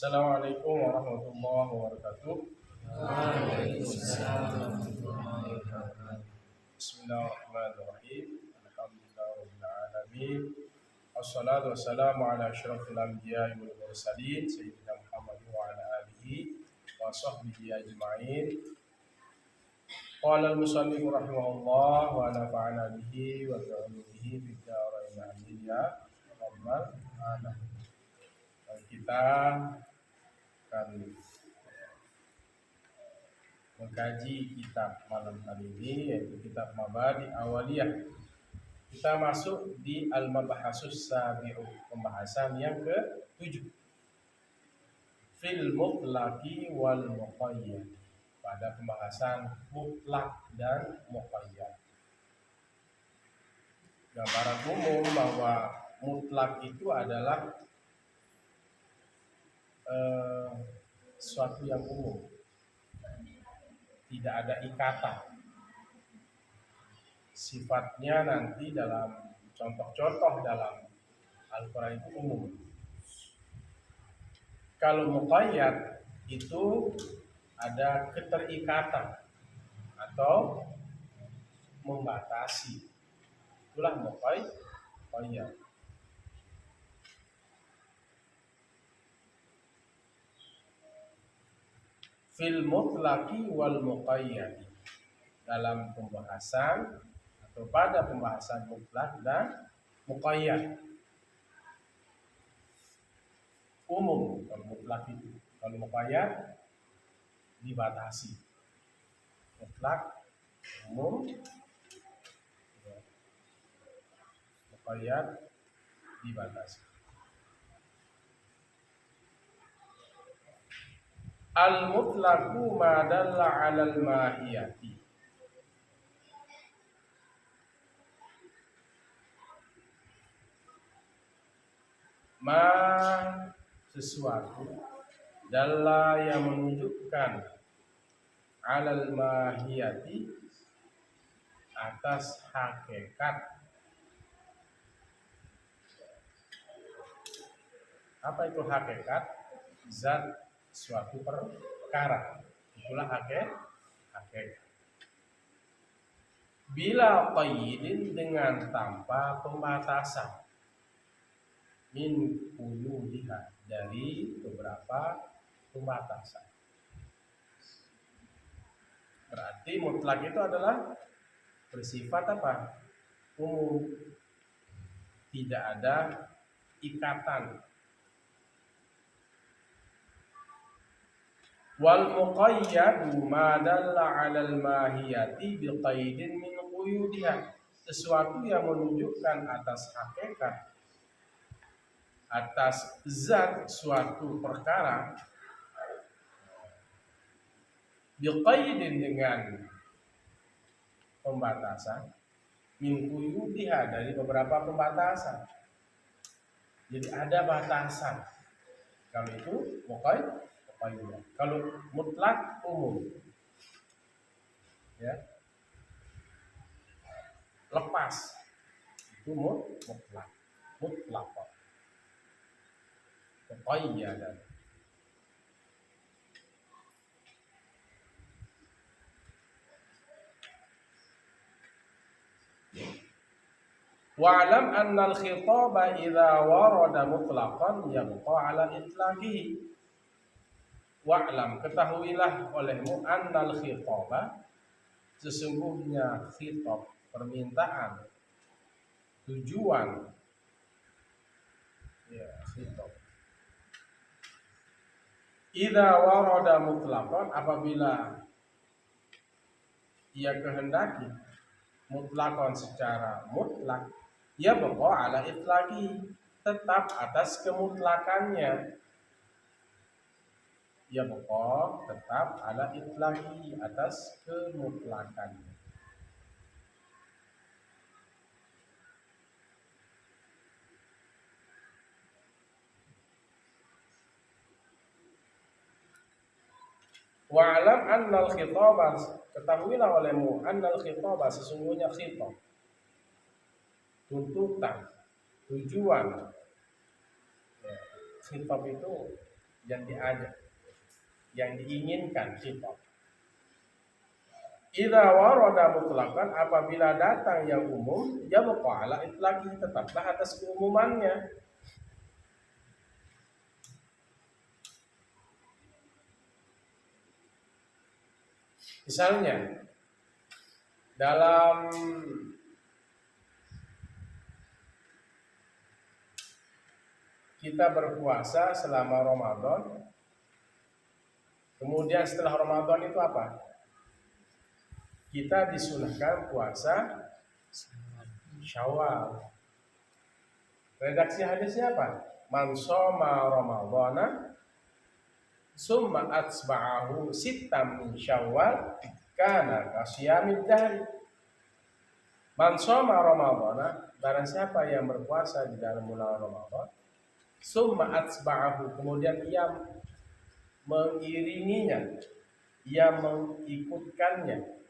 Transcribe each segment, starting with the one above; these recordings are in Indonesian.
Assalamualaikum warahmatullahi wabarakatuh. Waalaikumsalam warahmatullahi wabarakatuh. Bismillahirrahmanirrahim. Alhamdulillahirabbil alamin. Wassalatu wassalamu ala asyrafil anbiya'i wal mursalin sayyidina Muhammad wa ala alihi wa sahbihi ajma'in. Qala al-musannif rahimahullah wa nafa'ana bihi wa bi'ulumihi fid dharain amin ya rabbal alamin. Kita akan mengkaji kitab malam hari ini, yaitu kitab Mabadi Awaliyah. Kita masuk di Al-Mabahasus Sabi'u, pembahasan yang ke-7. Fil mutlaqi wal muqayyad, pada pembahasan mutlak dan muqayyad. Gambaran umum bahwa mutlak itu adalah suatu yang umum, tidak ada ikatan. Sifatnya nanti dalam contoh-contoh dalam Al-Quran itu umum. Kalau muqayyad itu ada keterikatan atau membatasi. Itulah muqayyad. Fil mutlaqi wal muqayyad, dalam pembahasan atau pada pembahasan mutlak dan muqayyad. Umum kalau mutlak itu, kalau muqayyad dibatasi. Mutlak umum, muqayyad dibatasi. Al-mutlaqu ma dalla 'alal mahiyati. Ma sesuatu dalla yang menunjukkan 'alal mahiyati, atas hakikat. Apa itu hakikat? Zat suatu perkara, itulah hakikat. Bila qayyidin, dengan tanpa pembatasan. Min quyudiha, dari beberapa pembatasan. Berarti mutlak itu adalah bersifat apa? Umum, tidak ada ikatan. Wal muqayyadu ma dalla 'alal mahiyati biqaidin min quyudiha, sesuatu yang menunjukkan atas hakikat, atas zat suatu perkara, biqaidin, dengan pembatasan, min quyudiha, dari beberapa pembatasan. Jadi ada batasan. Kalau itu muqayyad. Kalau mutlak umum, ya, lepas, itu mutlak. Muqayyadan. Wa'lam anna al-khitaba idza warada mutlaqan yabqa 'ala itlaqihi. Wa'lam, ketahuilah olehmu, annal khitaba, sesungguhnya khitab, permintaan, tujuan, ya, khitab. Idza warada mutlaqan, apabila ia kehendaki mutlaqan, secara mutlak, ya baqa ala itlaqi, tetap atas kemutlakannya. Ya baqa, tetap ala itlaqi, atas kemutlakannya. Wa'lam annal khitaba, ketahuilah olehmu, annal khitaba, sesungguhnya khitab, tuntutan, tujuan. Ya, khitab itu yang diajak, yang diinginkan khitab. Idza warada mutlaqan, apabila datang yang umum, yabqa ala itlaqi, tetaplah atas keumumannya. Misalnya dalam kita berpuasa selama Ramadan, kemudian setelah Ramadan itu apa? Kita disunahkan puasa Syawal. Redaksi hadisnya apa? Man shoma Ramadhana summa atsba'ahu sittam min Syawal kana kasiyamid dahri. Man shoma Ramadhana, barang siapa yang berpuasa di dalam bulan Ramadan, summa atsba'ahu, kemudian ia mengiringinya, ia mengikutkannya,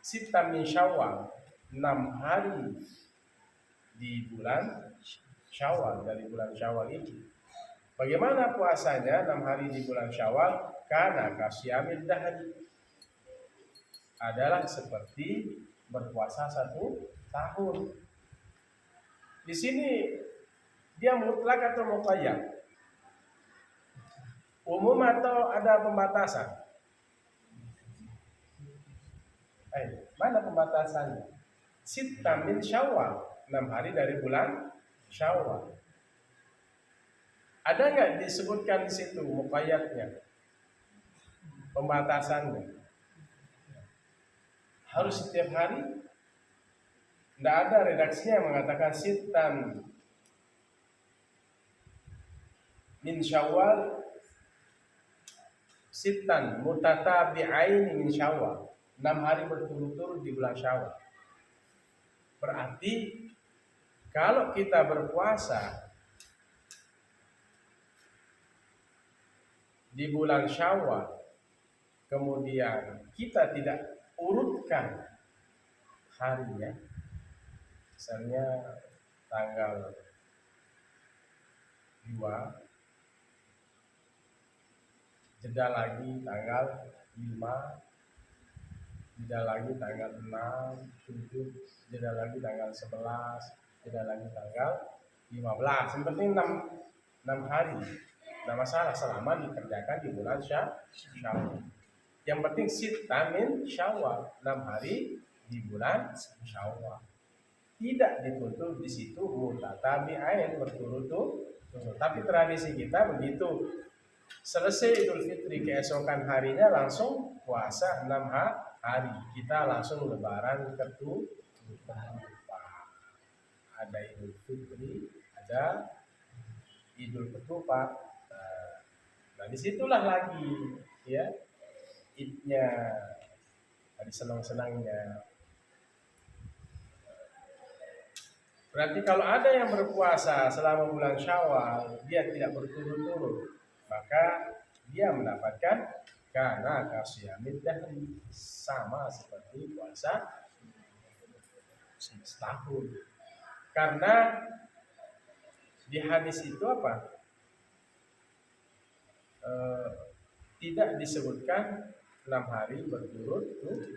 sittam min Syawal, 6 hari di bulan Syawal, dari bulan Syawal itu. Bagaimana puasanya 6 hari di bulan Syawal? Karena kasyamid dahri, adalah seperti berpuasa 1 tahun. Di sini dia mutlak atau muqayyad? Umum atau ada pembatasan? Mana pembatasannya? Sittam min Syawal, 6 hari dari bulan Syawal. Ada nggak disebutkan di situ muqayyadnya, pembatasannya? Harus setiap hari? Tidak ada redaksinya yang mengatakan sittam min Syawal, sittan mutatabi'aini min Syawal, 6 hari berturut-turut di bulan Syawal. Berarti kalau kita berpuasa di bulan Syawal, kemudian kita tidak urutkan harinya, misalnya tanggal 2, jeda lagi tanggal 5, jeda lagi tanggal 6, 7, jeda lagi tanggal 11, jeda lagi tanggal 15. Yang penting 6 hari. Tidak masalah selama dikerjakan di bulan Syawal. Yang penting sittam min Syawal, 6 hari di bulan Syawal. Tidak dituntut di situ mutatabi'ain, berturut-turut. Tapi tradisi kita begitu. Selesai Idul Fitri, keesokan harinya langsung puasa 6 hari. Kita langsung lebaran ketupat. Ada Idul Fitri, ada Idul Ketupat. Nah, disitulah lagi ya idnya, hari senang-senangnya. Berarti kalau ada yang berpuasa selama bulan Syawal, dia tidak berturut-turut, maka dia mendapatkan karena kasyamid dahri, sama seperti puasa setahun. Karena di hadis itu apa? Tidak disebutkan 6 hari berturut-turut.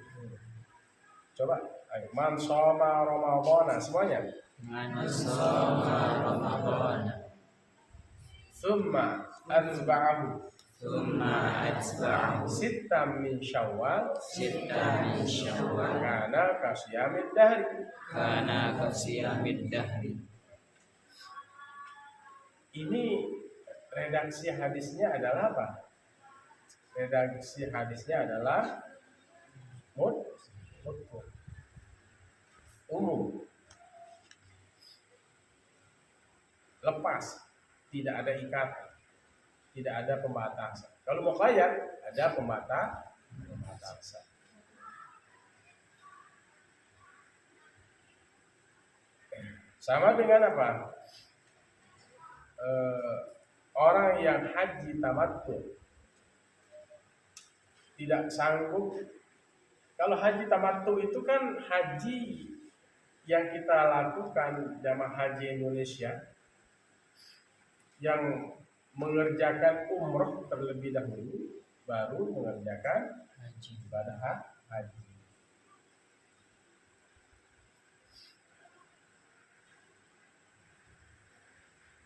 Coba, ayo, man shoma Ramadhana, semuanya. Man shoma Ramadhana Summa atba'ahu sittam min Syawal kana kasyamid dahri. Ini redaksi hadisnya adalah apa? Redaksi hadisnya adalah umum, lepas, tidak ada ikatan, tidak ada pembatasan. Kalau muqayyad ada pembatasan. Sama dengan apa? Orang yang haji tamattu tidak sanggup. Kalau haji tamattu itu kan haji yang kita lakukan jamaah haji Indonesia, yang mengerjakan umroh terlebih dahulu, baru mengerjakan Haji. ibadah haji.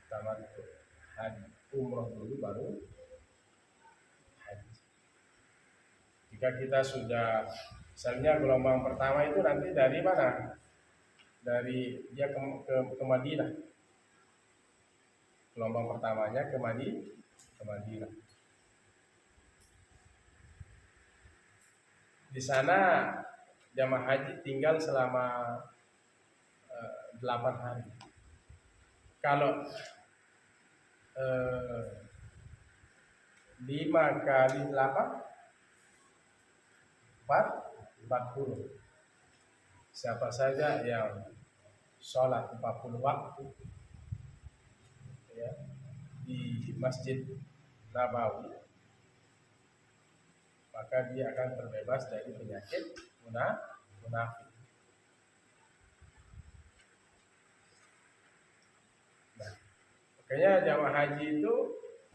Tamattu haji, umroh dulu baru haji. Jika kita sudah, misalnya gelombang pertama itu nanti dari mana? Dari dia ke Madinah. Gelombang pertamanya ke Madinah. Di sana jamaah haji tinggal selama 8 hari. Kalau 5 kali 8 40. Siapa saja yang sholat 40 waktu ya, di Masjid Nabawi, maka dia akan terbebas dari penyakit munafik. Nah, makanya jamaah haji itu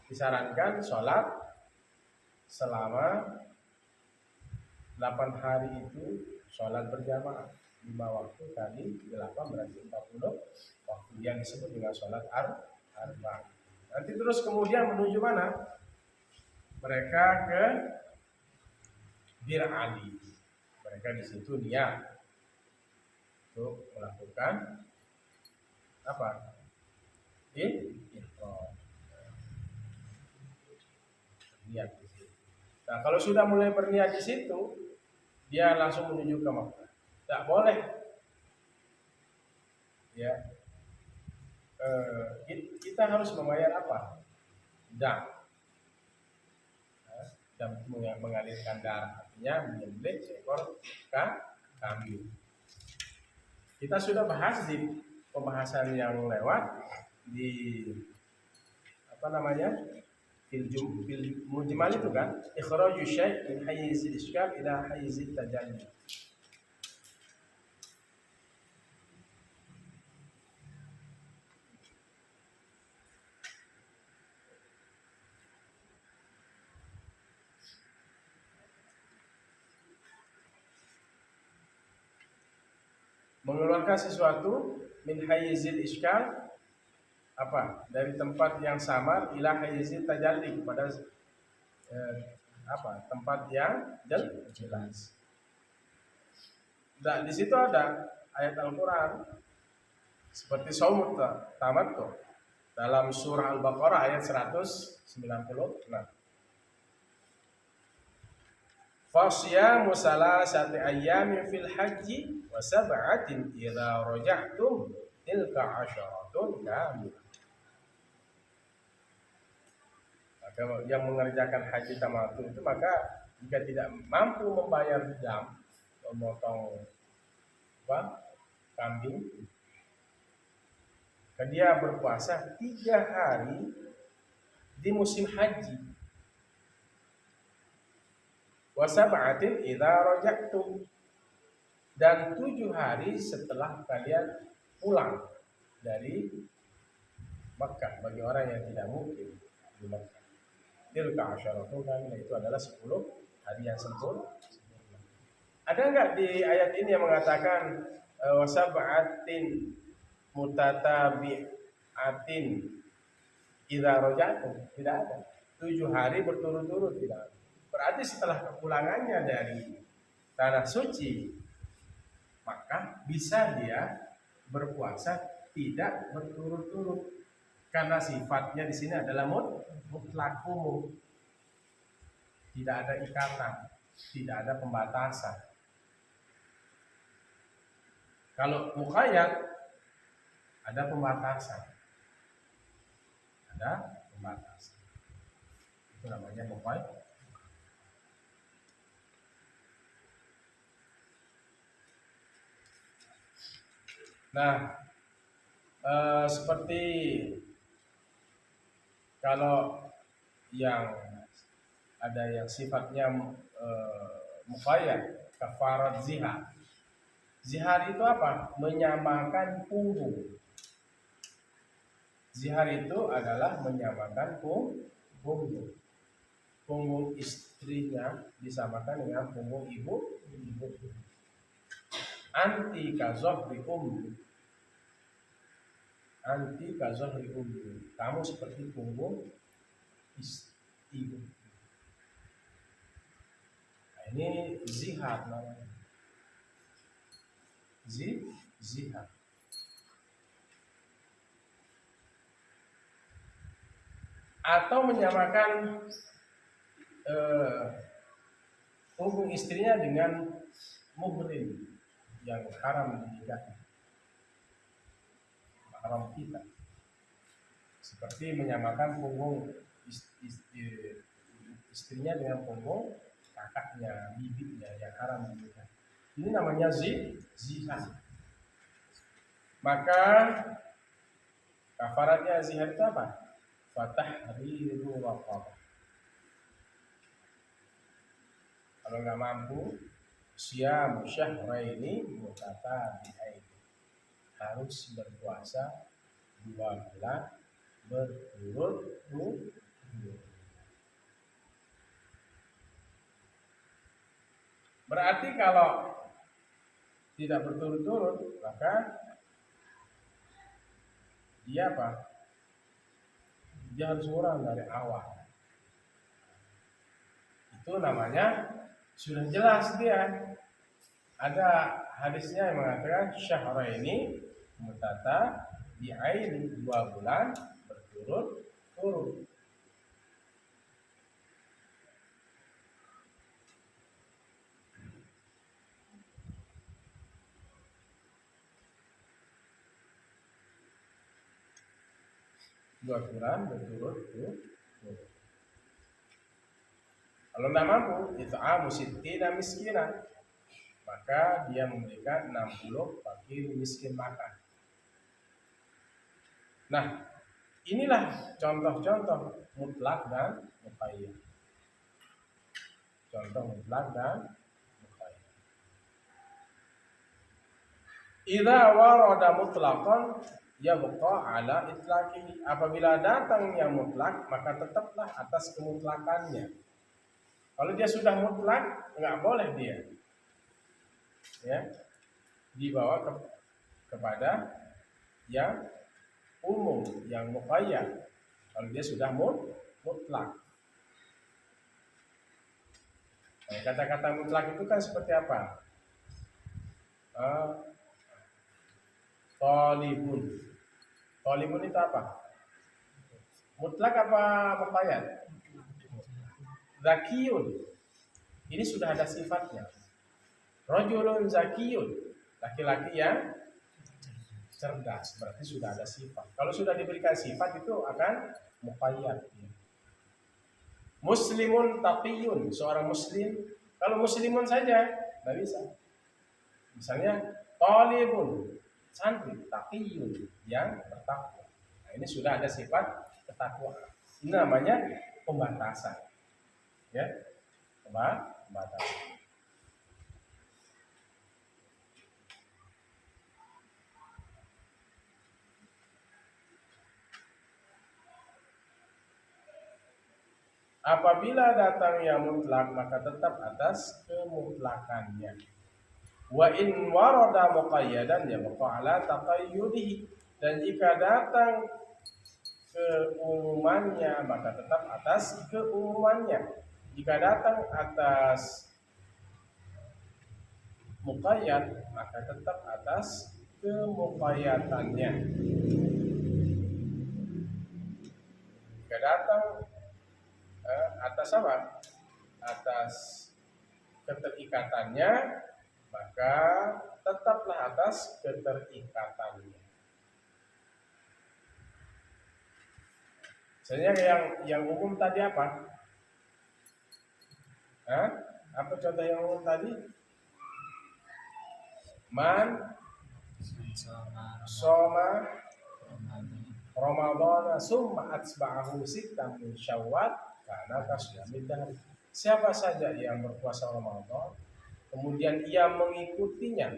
disarankan sholat selama 8 hari itu sholat berjamaah 5 waktu kali 8 berarti 40 waktu yang disebut dengan sholat arba. Nanti terus kemudian menuju mana? Mereka ke Bir Ali. Mereka di situ niat untuk melakukan apa? Ihram. Niat di situ. Nah, kalau sudah mulai berniat di situ, dia langsung menuju ke Makkah. Tak boleh. Ya. Kita harus membayar apa? Dam. Dam itu mengalirkan darah, artinya menyembelih seekor kambing. Kita sudah bahas di pembahasan yang lewat di apa namanya? Fil mujmal itu kan, ikhraju syai' min hayzil iskal ila hayzil tajalli. Mengeluarkan sesuatu min hayzil iskal, apa? Dari tempat yang samar ila hayzil tajalli, pada tempat yang jelas. Nah, di situ ada ayat Al-Qur'an seperti shaumut tamattu dalam surah Al-Baqarah ayat 196. Fasyamu salasati ayyamin fil haji wa sab'atin idza raja'tum tilka 'asyaratun kamilah. Maka yang mengerjakan haji tamattu itu, maka jika tidak mampu membayar dam, memotong kambing, maka dia berpuasa 3 hari di musim haji. Wa sab'atin idza raja'tum, dan 7 hari setelah kalian pulang dari Makkah bagi orang yang tidak mukim di Makkah. Tilka asyaratun kamilah, itu adalah 10 hari yang sempurna. Ada enggak di ayat ini yang mengatakan wa sab'atin mutatabi'atin idza raja'tum? Tidak ada. 7 hari berturut-turut, tidak ada. Berarti setelah kepulangannya dari tanah suci, maka bisa dia berpuasa tidak berturut-turut, karena sifatnya di sini adalah mutlak umum, tidak ada ikatan, tidak ada pembatasan. Kalau muqayyad ada pembatasan, itu namanya muqayyad. Nah, seperti kalau yang ada yang sifatnya muqayyad, kafarat zihar. Zihar itu apa? Menyamakan punggung. Zihar itu adalah menyamakan punggung. Punggung istrinya disamakan dengan punggung ibu. Anti kazohri ummi. Anti kazohri ummi. Kamu seperti punggung ibu. Nah, ini zihar namanya. Zihar. Atau menyamakan punggung istrinya dengan muhrim yang haram dinikahi, haram kita. Seperti menyamakan punggung istrinya dengan punggung kakaknya, bibitnya yang haram dinikahi. Ini namanya zihar. Maka kafaratnya zihar itu apa? Fatahriru raqabah. Kalau nggak mampu, syam syahraini mutatabi'ain. Harus berpuasa 2 bulan berturut-turut. Berarti kalau tidak berturut-turut, maka dia apa? Dia harus kurang dari awal. Itu namanya sudah jelas dia. Ada hadisnya yang mengatakan syahraini mutatabi'ain, 2 bulan berturut-turut. Dua bulan berturut-turut. Kalau tidak mampu, itu sittina miskina, maka dia memberikan 60 fakir miskin makan. Nah, inilah contoh-contoh mutlak dan muqayyad. Contoh mutlak dan muqayyad. Idza warada mutlaqan yabqa ala itlaqihi. Apabila datang yang mutlak, maka tetaplah atas kemutlakannya. Kalau dia sudah mutlak, nggak boleh dia dibawa kepada yang umum, yang muqayyad. Kalau dia sudah mutlak. Nah, kata-kata mutlak itu kan seperti apa? Talibun. Talibun itu apa? Mutlak apa muqayyad? Zakiyun. Ini sudah ada sifatnya. Rajulun zakiyun. Laki-laki yang cerdas, berarti sudah ada sifat. Kalau sudah diberikan sifat itu akan muqayyad. Muslimun taqiyun, seorang muslim. Kalau muslimun saja tidak bisa. Misalnya talibun, santri, taqiyun, yang bertakwa. Nah, ini sudah ada sifat ketakwaan. Ini namanya pembatasan. Ya, pembatasan. Apabila datang yang mutlak, maka tetap atas kemutlakannya. Wa in warada muqayyadan yabqa ala taqayyudihi. Dan jika datang keumumannya, maka tetap atas keumumannya. Jika datang atas muqayyad, maka tetap atas kemuqayyadannya. Jika datang atas apa? Atas keterikatannya, maka tetaplah atas keterikatannya. Misalnya yang umum tadi apa? Apa contoh yang umum tadi? Man soma Ramadhana summa atsba'ahu sittan min Syawal kana kasyamid dahr. Siapa saja yang berpuasa Ramadan kemudian ia mengikutinya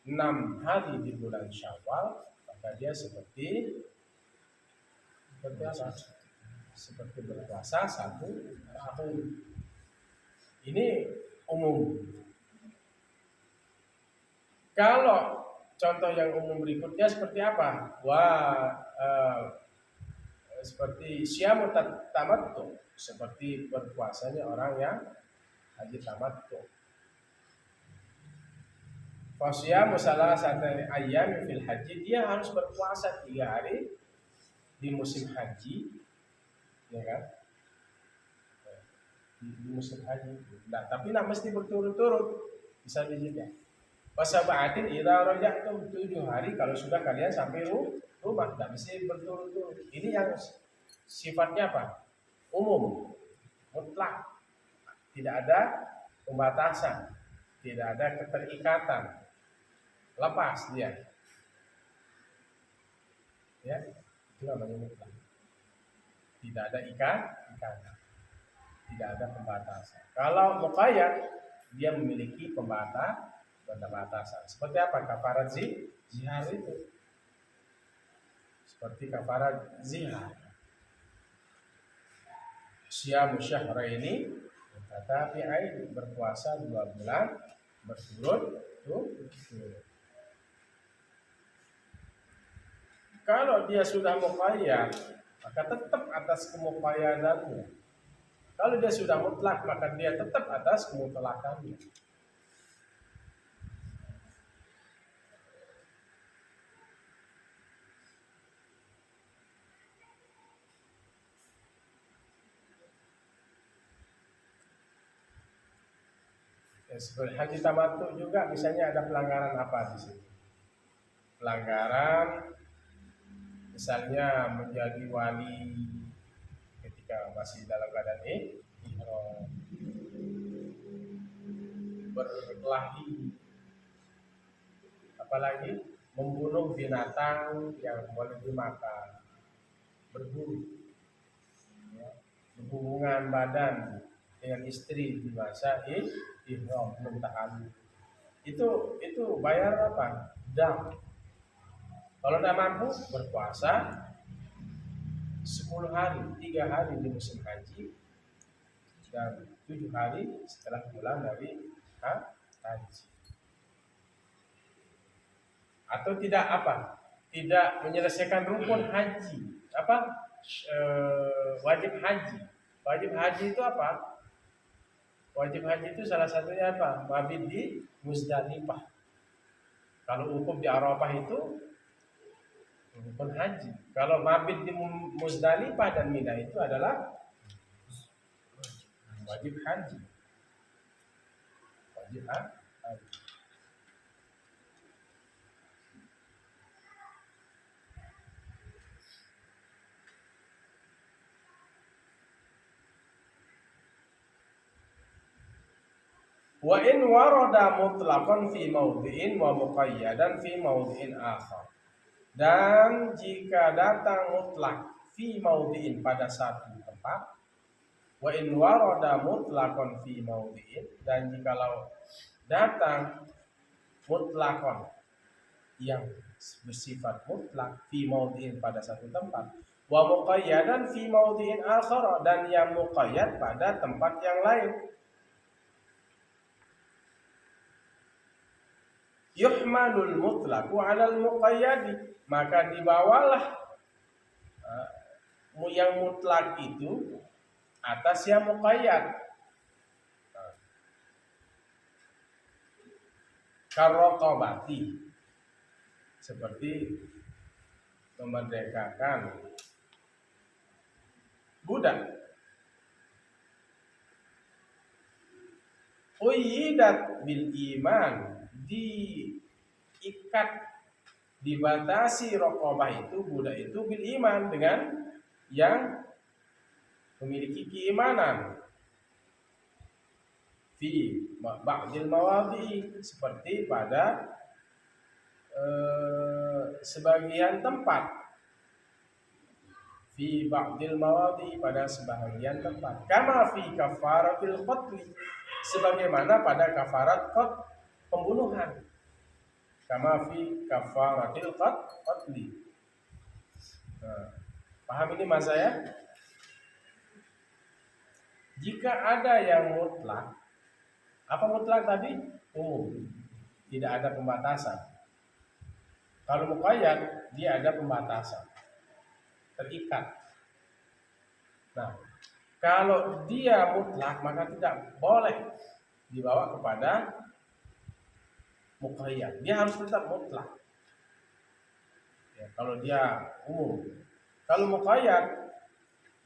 6 hari di bulan Syawal, maka dia seperti Seperti apa? Seperti berpuasa 1 tahun. Ini umum. Kalau contoh yang umum berikutnya seperti apa? Seperti syamu tamattu, seperti berpuasanya orang yang haji tamattu. Fasyamu salasati ayyam fil haji, dia harus berpuasa 3 hari di musim haji, ya kan? Di musim haji. Nah, tapi tidak mesti berturut-turut, bisa dijeda. Wasab'atin idza raja'tum, 7 hari kalau sudah kalian sampai rumah, tidak mesti berturut-turut. Ini yang sifatnya apa? Umum, mutlak, tidak ada pembatasan, tidak ada keterikatan, lepas dia, ya, itu namanya mutlak. Tidak ada ikatan, tidak ada pembatasan. Kalau muqayyad, dia memiliki pembatasan. Seperti apa? Kafarat zihar itu. Seperti kafarat zihar. Syamu syahraini mutatabi'ain, berpuasa 2 bulan berturut-turut. Kalau dia sudah muqayyad, maka tetap atas kemuqayyadannya. Kalau dia sudah mutlak, maka dia tetap atas kemutlakannya. Seperti haji tamattu juga, misalnya ada pelanggaran apa di sini? Pelanggaran misalnya menjadi wali ketika masih dalam keadaan ihram, berkelahi, apalagi membunuh binatang yang boleh dimakan, berburu, ya, berhubungan badan dengan istri di masa ihram belum tahallul. Itu bayar apa? Dam. Kalau tidak mampu, berpuasa 10 hari, 3 hari di musim haji dan 7 hari setelah pulang dari haji. Atau tidak apa? Tidak menyelesaikan rukun haji. Wajib haji. Wajib haji itu apa? Wajib haji itu salah satunya apa? Mabit di Muzdalifah. Kalau wukuf di Arafah itu rukun haji. Kalau mabit di Muzdalifah dan Mina itu adalah wajib haji. Wajib haji. Wa in warada mutlaqan fi mawdi'in wa muqayyadan fi mawdi'in akhar. Dan jika datang mutlak fi mawdi'in pada satu tempat, wa in warada mutlaqan fi mawdi'in, dan jikalau datang mutlaqan yang bersifat mutlak fi mawdi'in pada satu tempat, wa muqayyadan fi mawdi'in akhar, dan yang muqayyad pada tempat yang lain, yuhmalul mutlaqu 'alal muqayyadi, maka dibawalah yang mutlak itu atas yang muqayyad. Karaqabati, seperti memerdekakan budak. Uyidat bil iman, diikat, dibatasi raqabah itu, budak itu, bil iman, dengan yang memiliki keimanan. Fi ba'dil mawadhi, seperti pada sebagian tempat. Fi ba'dil mawadhi, pada sebagian tempat. Kama fi kafaratil qatl, sebagaimana pada kafarat pembunuhan. Kama fi kafaratil qatli. Paham ini mas saya? Jika ada yang mutlak, apa mutlak tadi? Umum, tidak ada pembatasan. Kalau muqayyad, dia ada pembatasan, terikat. Nah, kalau dia mutlak maka tidak boleh dibawa kepada muqayyad. Dia harus tetap mutlak. Ya, kalau dia umum, kalau muqayyad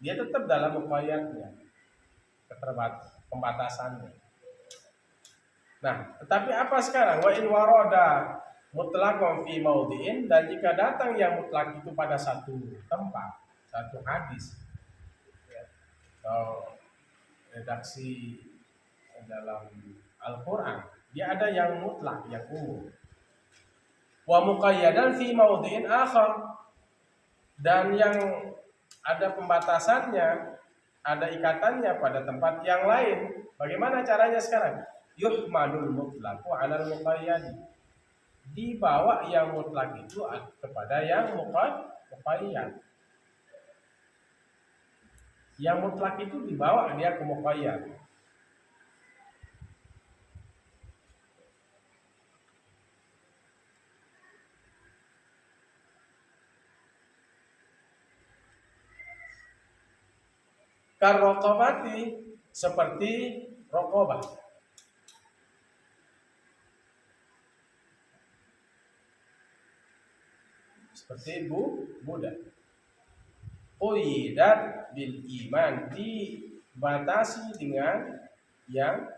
dia tetap dalam muqayyadnya, pembatasannya. Nah, tetapi apa sekarang? Wa in warada mutlaqan fi maudhi'in, dan jika datang yang mutlak itu pada satu tempat, satu hadis, ya, atau redaksi dalam Al-Qur'an, dia ada yang mutlak, yang umum. Wa muqayyadan fi maudhi'in akhar, dan yang ada pembatasannya, ada ikatannya pada tempat yang lain. Bagaimana caranya sekarang? Yuhmalul mutlaqu 'alal muqayyad. Dibawa yang mutlak itu kepada yang muqayyad. Yang mutlak itu dibawa dia ke muqayyad. Karraqabati, seperti raqabah. Seperti budak. Qidat bil iman, dibatasi dengan yang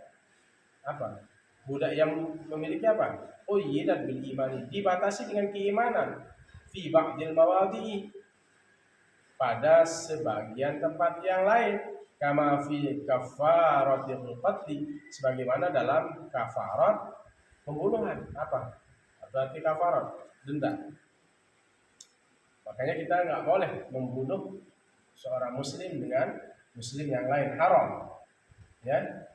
apa? Budak yang memiliki apa? Qidat bil iman, dibatasi dengan keimanan. Fi ba'dil mawadhi'i, pada sebagian tempat yang lain, kama fi kafaratil qatli, sebagaimana dalam kafarat pembunuhan. Apa berarti kafarat? Denda. Makanya kita nggak boleh membunuh seorang muslim dengan muslim yang lain, haram, ya.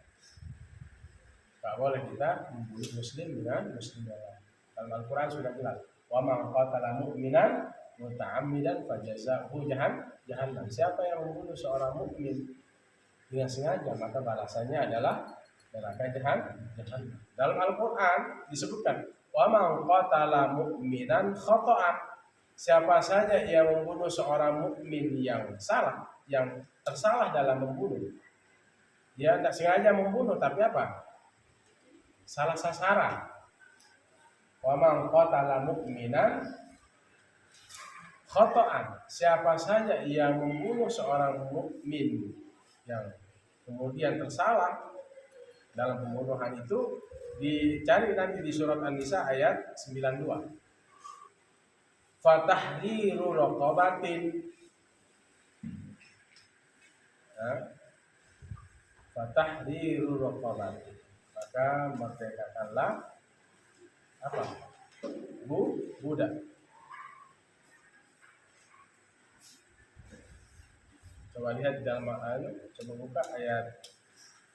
Nggak boleh kita membunuh muslim dengan muslim yang lain. Dalam Al-Quran sudah jelas, wa man qatala mu'minan muta'ammidan fajazahu jahannam. Siapa yang membunuh seorang mukmin dengan sengaja, maka balasannya adalah neraka jahannam. Dalam Al-Quran disebutkan, wa man qatala mu'minan khata'an, siapa saja yang membunuh seorang mukmin yang salah, yang tersalah dalam membunuh. Dia tidak sengaja membunuh, tapi apa? Salah sasaran. Wa man qatala mu'minan khata'an, siapa saja yang membunuh seorang mukmin yang kemudian tersalah dalam pembunuhan itu, dicari nanti di surat An-Nisa ayat 92. Fatahriru raqabatin, fatahriru raqabatin, maka merdekakanlah apa? Budak. Coba lihat di dalam coba buka ayat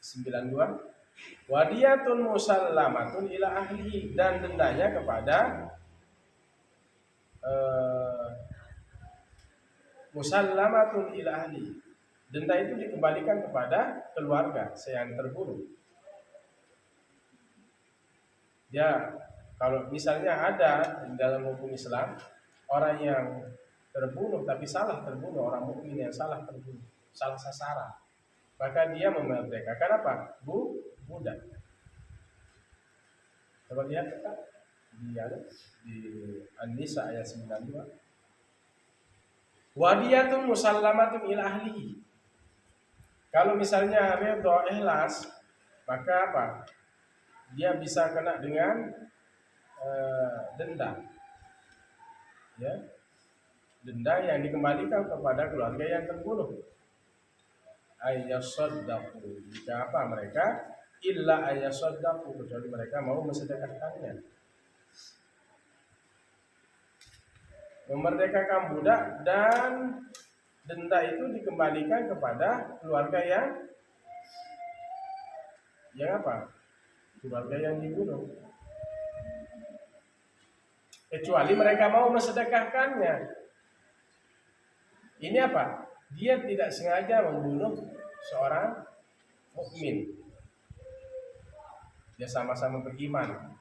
92. Wadiyatun musallamatun ila ahli, dan dendanya kepada musallamatun ila ahli. Denda itu dikembalikan kepada keluarga yang terbunuh. Ya, kalau misalnya ada di dalam hukum Islam orang yang terbunuh tapi salah terbunuh, orang mukmin yang salah terbunuh, salah sasaran, maka dia memerdekakan apa? Budak. Coba lihat di An-Nisa ayat 92. Wadiyatun musallamatun ila ahlihi. Kalau misalnya redha ikhlas, maka apa? Dia bisa kena dengan denda. Ya. Denda yang dikembalikan kepada keluarga yang terbunuh. Ayyasaddaqu, jika apa mereka illa ayyasaddaqu, kecuali mereka mau mensedekahkannya. Memerdekakan budak dan denda itu dikembalikan kepada keluarga yang apa? Keluarga yang dibunuh. Kecuali mereka mau mensedekahkannya. Ini apa? Dia tidak sengaja membunuh seorang mukmin. Dia sama-sama beriman.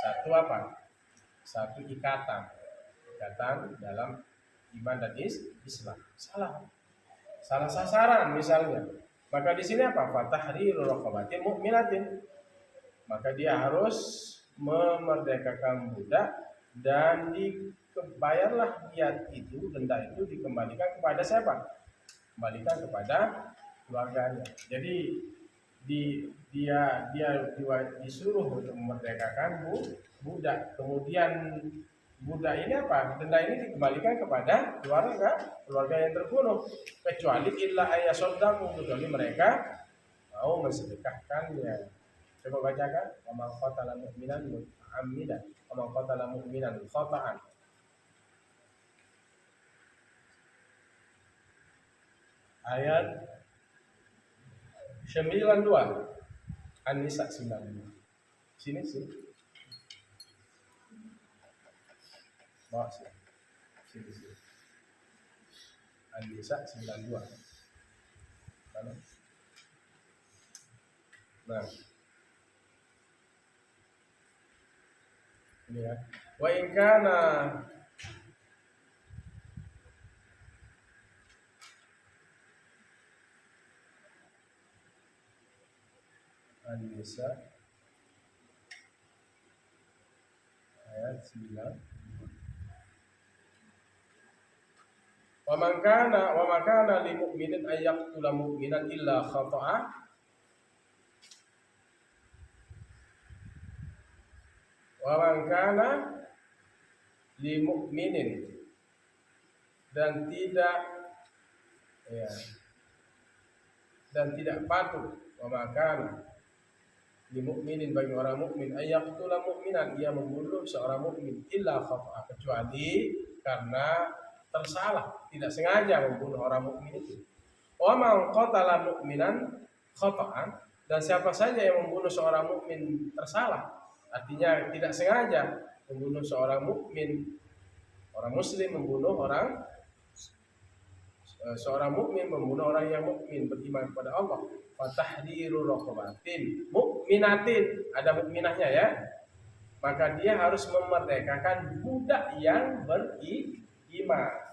Satu apa? Satu ikatan dalam iman dan Islam. Salah sasaran misalnya. Maka di sini apa? Fatahriru raqabatin mu'minatin. Maka dia harus memerdekakan budak dan dibayarlah diat itu, denda itu dikembalikan kepada siapa? Kembalikan kepada keluarganya. Jadi dia disuruh untuk memerdekakan budak. Kemudian budak ini apa? Denda ini dikembalikan kepada keluarga yang terbunuh. Kecuali illa ayasodaku, kecuali mereka mau mensedekahkannya. Coba bacakan. Wa man qatala mu'minan muta'ammidan wa man qatala mu'minan khata'an. Ayat 92. An-Nisa 92. Sini sih. Bawah sini. Sini. An-Nisa 92. Mana? Nah. Ini ya. Wa in kana An-Nisa ayat 9. Wa man kana lil mu'minin ay yaqtula mu'minan illa khata'a wa man kana lil mu'minin dan tidak patut wa man kana lil mu'minin bagi orang mukmin ay yaqtula mu'minan, ia membunuh seorang mukmin illa khata'a, kecuali karena tersalah, tidak sengaja membunuh orang mukmin itu. Wa man qatala mu'minan khata'an, dan siapa saja yang membunuh seorang mukmin tersalah, artinya tidak sengaja membunuh seorang mukmin, orang muslim membunuh seorang mukmin membunuh orang yang mukmin beriman kepada Allah, fatahriru raqabatin mu'minatin, ada mukminahnya ya, maka dia harus memerdekakan budak yang beriman.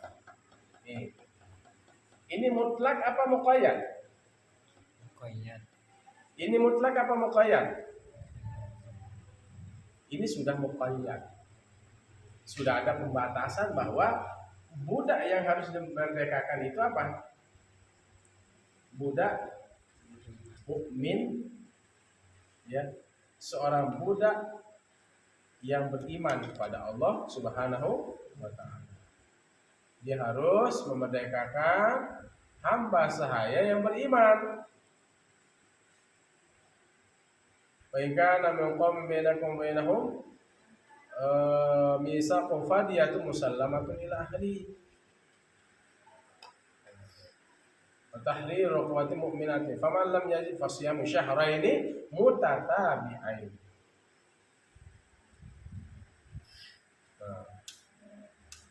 Ini mutlak apa muqayyad? Muqayyad. Ini mutlak apa muqayyad? Ini sudah muqayyad. Sudah ada pembatasan bahwa budak yang harus dimerdekakan itu apa? Budak mukmin, ya, seorang budak yang beriman kepada Allah Subhanahu wa ta'ala. Dia harus memerdekakan hamba sahaya yang beriman. Baikkan min qawmin bainakum bainahum misaqun fadiyatun musallamatun ila ahli. Wa tahriru raqabatin mu'minatin faman lam yajid fasiyamu syahraini mutatabi'ain.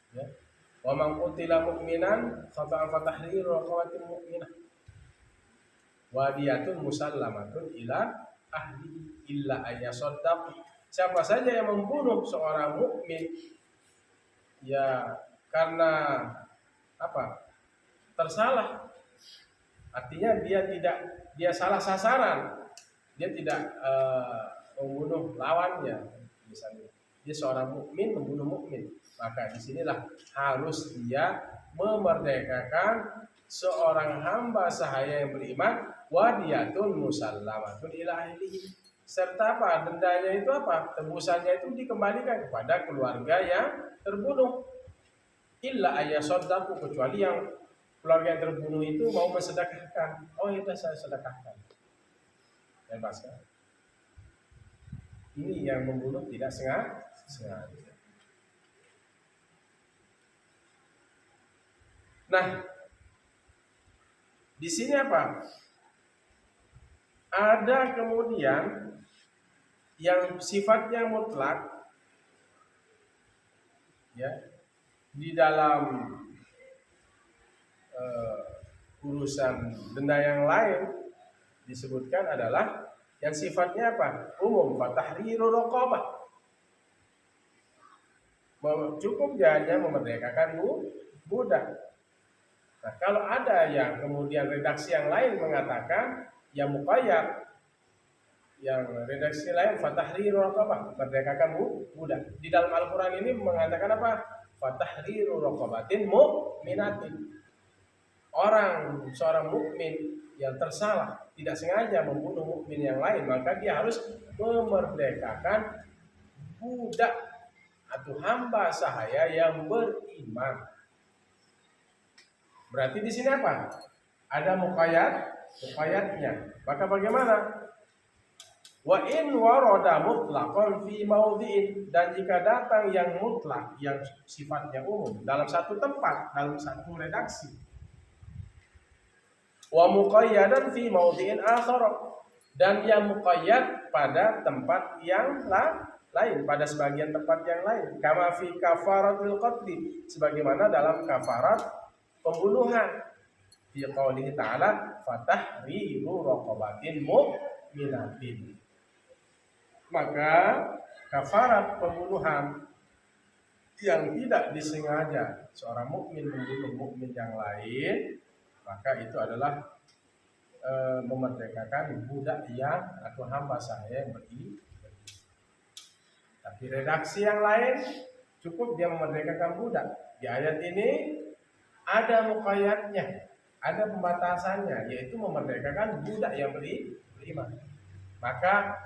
Ya. Wa man qutila mu'minan khata'an fa tahriru raqabatin mu'minah wa diyatun musallamatun ila ahli illa ayasaddaq. Siapa saja yang membunuh seorang mukmin ya karena apa? Tersalah. Artinya dia salah sasaran. Dia tidak membunuh lawannya misalnya. Dia seorang mukmin membunuh mukmin. Maka disinilah harus dia memerdekakan seorang hamba sahaya yang beriman, wadiyatun musallamatun ila ahlihi, serta apa? Dendanya itu apa? Tebusannya itu dikembalikan kepada keluarga yang terbunuh. Illa ayasaddaku, kecuali yang keluarga yang terbunuh itu mau mensedekahkan. Oh, itu saya sedekahkan. Bebaskan. Ini yang membunuh tidak sengaja. Nah, di sini apa? Ada kemudian yang sifatnya mutlak, ya, di dalam urusan denda yang lain disebutkan adalah yang sifatnya apa? Umum, fatahriru raqabah. Cukup dia hanya memerdekakan budak. Nah, kalau ada yang kemudian redaksi yang lain mengatakan yang muqayyad, yang redaksi lain fatahriru raqabah, merdekakan budak. Di dalam Al-Qur'an ini mengatakan apa? Fatahriru raqabatin mu'minatin. Seorang mukmin yang tersalah, tidak sengaja membunuh mukmin yang lain, maka dia harus memerdekakan budak atau hamba sahaya yang beriman. Berarti di sini apa? Ada muqayyadnya. Maka bagaimana? Wa in warada mutlaqan fi mawdhi'in, dan jika datang yang mutlak, yang sifatnya umum dalam satu tempat, dalam satu redaksi. Wa muqayyadan fi mawdhi'in akhar, dan yang muqayyad pada tempat yang lain, pada sebagian tempat yang lain. Kama fi kafaratul qatli, sebagaimana dalam kafarat pembunuhan. Fi qoulihi ta'ala fatahriru raqabatin mu'minatin. Maka kafarat pembunuhan yang tidak disengaja seorang mukmin membunuh mukmin yang lain, maka itu adalah memerdekakan budak yang atau hamba sahaya yang beriman. Tapi redaksi yang lain cukup dia memerdekakan budak. Di ayat ini ada muqayyadnya, ada pembatasannya, yaitu memerdekakan budak yang beriman. Maka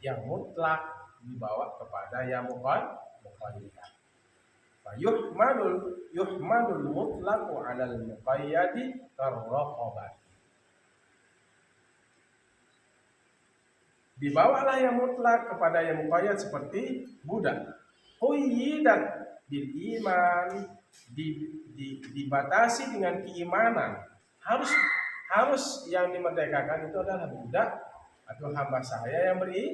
yang mutlak dibawa kepada yang muqayyad. Yuhmalul mutlaqu 'alal muqayyadi karraqabah. Dibawalah yang mutlak kepada yang muqayyad seperti budak. Quyyidat bil iman, dibatasi dengan keimanan. Harus yang dimerdekakan itu adalah budak atau hamba sahaya yang beriman.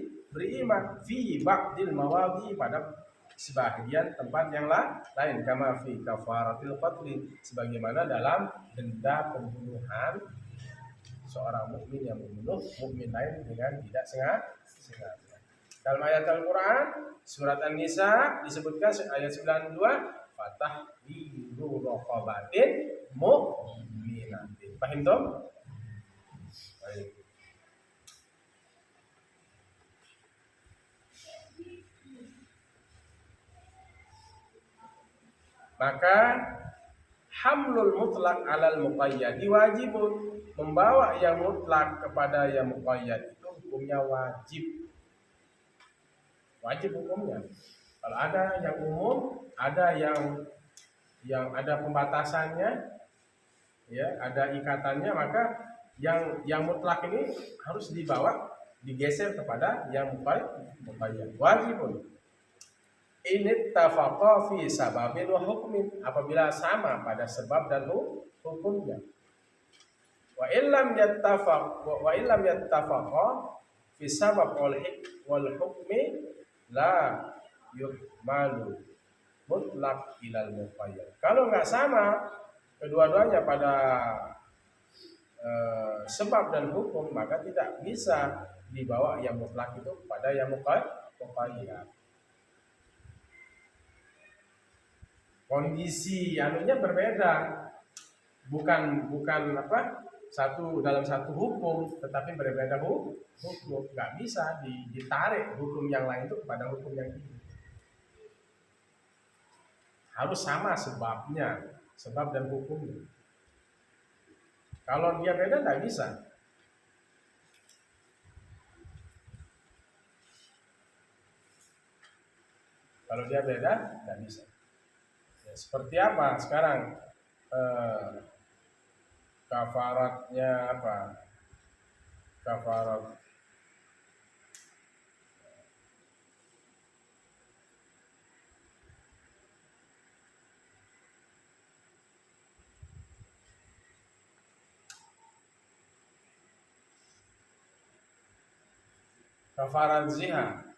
Fi ba'dil mawadhi, pada sebagian tempat yang lain, kama fi kafaratil qatli, sebagaimana dalam denda pembunuhan seorang mukmin yang membunuh mukmin lain dengan tidak sengaja. Dalam ayat Al-Qur'an surat An-Nisa disebutkan ayat 92, fatahriru raqabatin mu'minatin. Paham toh? Baik. Maka hamlul mutlak 'alal muqayyad wajibun, membawa yang mutlak kepada yang muqayyad itu hukumnya wajib. Wajib hukumnya. Kalau ada yang umum, ada yang ada pembatasannya, ya, ada ikatannya, maka yang mutlak ini harus digeser kepada yang muqayyad. Wajibun. Ini tafaqa fi sababin wa hukmin, apabila sama pada sebab dan hukumnya. Wa illam yattafaqa fi sabab wal hukmi la yuhmalu mutlaq ilal muqayyad. Kalau nggak sama kedua-duanya pada sebab dan hukum, maka tidak bisa dibawa yang mutlak itu pada yang muqayyad. Kondisi anunya berbeda, bukan apa, dalam satu hukum, tetapi berbeda hukum. Nggak bisa ditarik hukum yang lain itu kepada hukum yang ini. Harus sama sebabnya, sebab dan hukumnya. Kalau dia beda nggak bisa. Kalau dia beda nggak bisa. Ya, seperti apa sekarang kafaratnya apa? Kafarat zihar.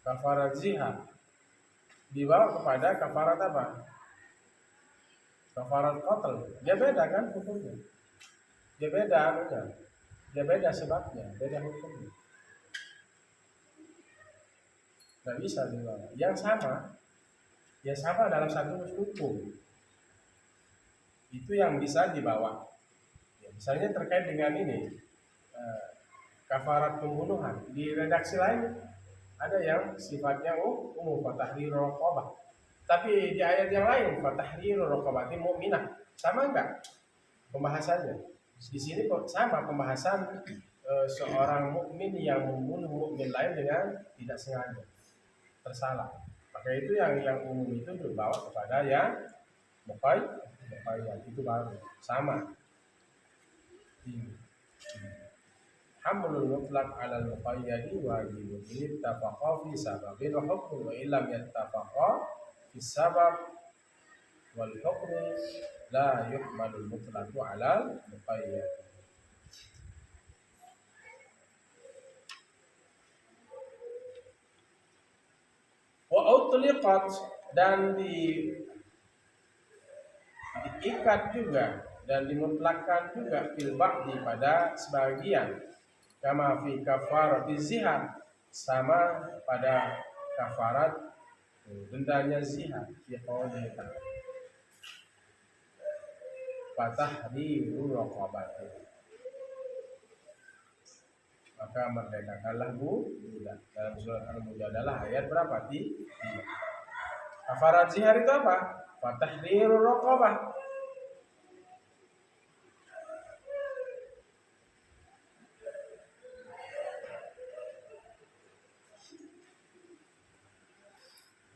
Kafarat zihar dibawa kepada kafarat apa? Kafarat qatl. Dia beda kan hukumnya. Dia beda anunya. Dia beda sebabnya, beda hukumnya. Nggak bisa dibawa. Yang sama, ya sama dalam satu hukum. Itu yang bisa dibawa. Ya, misalnya terkait dengan ini, kafarat pembunuhan. Di redaksi lain ada yang sifatnya umum, fatahriru raqabah. Tapi di ayat yang lain, fatahriru raqabatin mu'minah. Sama enggak pembahasannya? Di sini kok sama pembahasan seorang mukmin yang membunuh mukmin lain dengan tidak sengaja, tersalah. Maka itu yang umum itu dibawa kepada yang muqayyad itu baru sama. Hamlul mutlaq 'ala al-muqayyadi wajibun in ittafaqa fi sababin wa hukmin wa illam yattafaqa fi sabab wal hukmi la yuhmalul mutlaqu 'ala al-muqayyad. Wa utliqat dan diikat juga dan dimutlakkan juga fil ba'di pada sebagian, kama fi kafarati zihar, sama pada kafarat dendanya zihar, ya qaulih ta'ala fatahriru raqabati, maka merdekakanlah budak. Dalam surat Al-Mujadalah ayat berapa? 3. Kafarat zihar itu apa? Fatahriru raqabah.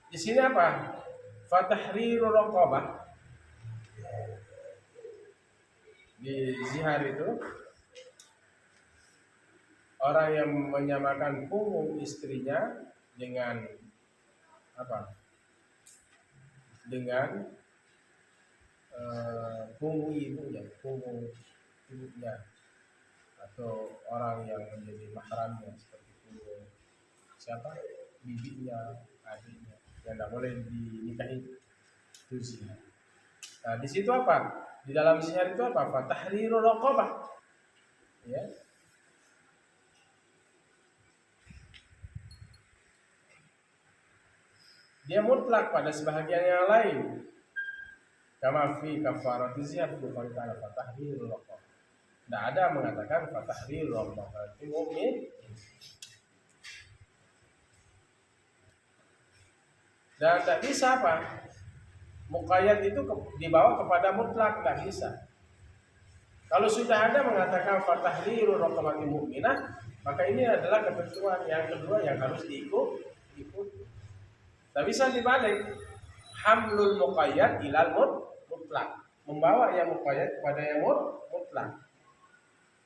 Di sini apa? Fatahriru raqabah. Di zihar itu orang yang menyamakan punggung istrinya dengan apa? Dengan punggung ibunya, atau orang yang menjadi mahramnya seperti punggung siapa? Bibinya, adiknya, yang tidak boleh dinikahi itu zihar. Nah, di situ apa? Di dalam zihar itu apa? Fatahriru raqabah. Ya. Dia mutlak pada sebahagian yang lain. Kama fi kafarati zihar bukan ta'ala fatahriru raqabah. Tidak ada mengatakan fatahriru raqabah. Itu mukmin. Dan tidak bisa apa? Muqayyad itu dibawa kepada mutlak, tidak bisa. Kalau sudah ada mengatakan fatahriru raqabatin mu'minah, maka ini adalah ketentuan yang kedua yang harus diikut. Tak bisa dibalik. Hamlul muqayyad ilal mutlak, membawa yang muqayyad kepada yang mutlak,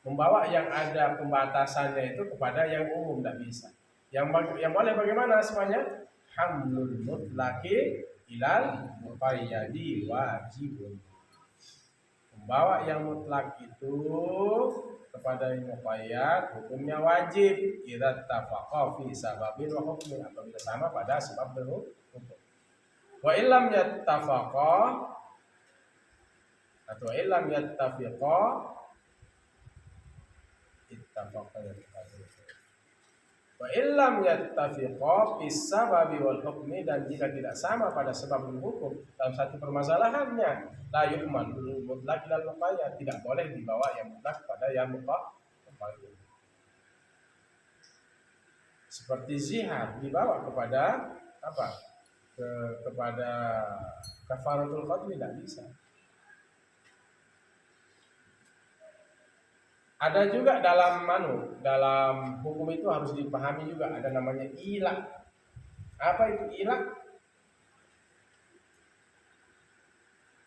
membawa yang ada pembatasannya itu kepada yang umum, tidak bisa. Yang boleh bagaimana semuanya? Hamlul mutlaki ilal muqayyadi wajibun. Membawa yang mutlak itu kepada yang muqayyad hukumnya wajib. Idza tafaqa fi sababin wa hukmin, apabila sama pada sebab dan hukum. Wa illam yattafaqa atau illam yattafiqa ittafaqa wa illam yattafiqa fis sababi wal hukmi, dan jika tidak sama pada sebab dan hukum dalam satu permasalahannya, la yu'man mutlaq ilal muqayyad, tidak boleh dibawa yang mutlak pada yang muqayyad. Seperti zihar dibawa kepada apa? Kepada kafaratul qatl, tidak bisa. Ada juga dalam hukum itu harus dipahami juga, ada namanya ilah. Apa itu ilah?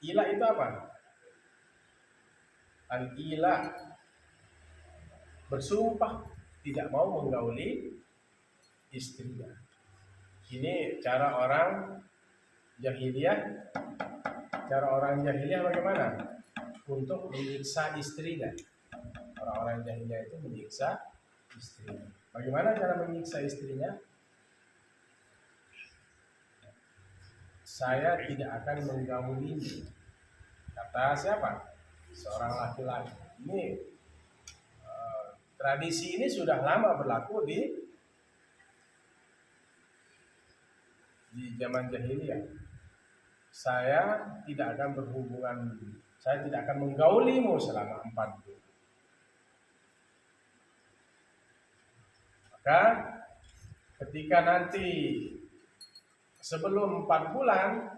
Ilah itu apa? Al-ilah, bersumpah tidak mau menggauli istrinya. Ini cara orang jahiliyah. Cara orang jahiliyah bagaimana? Untuk menyiksa istrinya. Orang-orang jahiliyah itu menyiksa istrinya. Bagaimana cara menyiksa istrinya? saya tidak akan menggaulimu. Kata siapa? Seorang laki-laki. Ini tradisi ini sudah lama berlaku di zaman jahiliyah. Saya tidak akan berhubungan, saya tidak akan menggaulimu selama 4 bulan. Maka ketika nanti sebelum 4 bulan